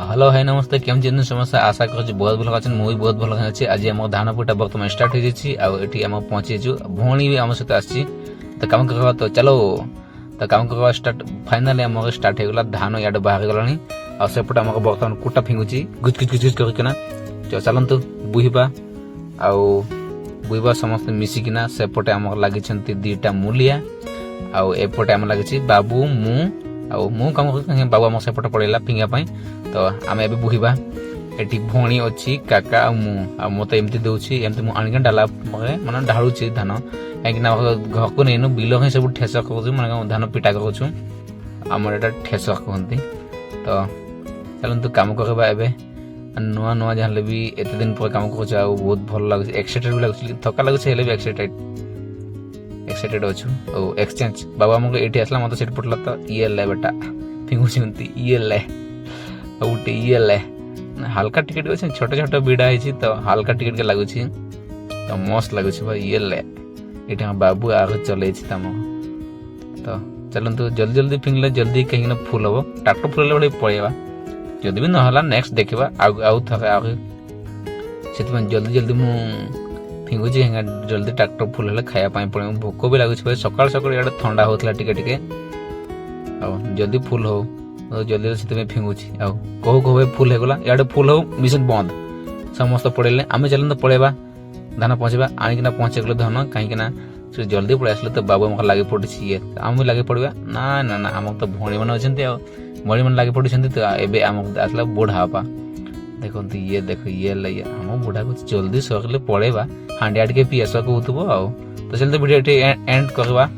Hello hi नमस्ते केम चिन्ह समस्या आशा कर बहुत भल अच्छे मुझे बहुत भल अच्छे आज आम धान पुटा बर्तमान स्टार्ट हो जाए आम पहुंचीचु भौणी भी आम सहित आसी तो कम करवा तो चलो तो कम करवा स्टार्ट फाइनाली आम स्टार्ट होगा धान इे बाहर गला आउपटे आम बर्तमान कुटा फिंगुची गुज गुज गुज गुज करकिना चलतु बुहबा बुहबा समस्त मिसिकिना सेपटे आम लगी दीटा मूलिया आउपटे आम लगी बाबू मु कम बाबू आम सेपटे पड़ेगा फिंगापी तो आम ए बुहबा एटी भौणी अच्छी काका मत एमती दूसरी एमती मुझे डाला मैंने ढालुची धान कहीं घर को नहीं बिल ही सब ठेस कर धान पिटा करूँ आम एटा ठेस कहते तो चलते कम करवा ए नुआ नुआ जहाँ भी एत दिन पर कम कर बहुत भल लगे एक्साइटेड भी लगे थका लगे भी एक्साइटेड अच्छु एक्सचेंज बाबा आमको ये आसला मत सीट पड़ला तो ये बेटा फिंगुची ये गोटे ये हाल्का टिकेट अच्छे छोट छोट बिड़ा है तो हाल्का टिकेट के लगुच तो मस्त लगुच भाई ये ये बाबू आगे चल तो चलते जल्दी जल्दी फिंगले जल्दी कहीं फुल हम ट्राक्टर फुल बड़े पड़ेगा जदि भी ना नेक्स्ट देखा आउ थका से जल्दी जल्दी मु फिंगुची जल्दी ट्राक्टर फुल है खायापाई पड़े भोक भी लगुच सकाल सकाल इे थंडा होता टिके जदि फुल हो तो जल्दी से फिंगुची कहू कहू फुल होगला इे फुल हो मिशन बंद समस्त पड़े आम चलते पड़ेगा धान पहुँचवा आनिकिना पहुँचे गले धान कहीं से जल्दी पड़े आसले तो बाबू आम लगे पड़ी ये आम भी लगे पड़ा ना ना ना आम तो भौणी मैंने अच्छे भौणी मैंने लगे पड़ी तो एवं आम आसला बुढ़ा बापा देखो ये देख ये आम बुढ़ा को जल्दी सकले पड़ेगा हांडी आड़ के पीएस कहूब तो चलते वीडियो एंड करवा।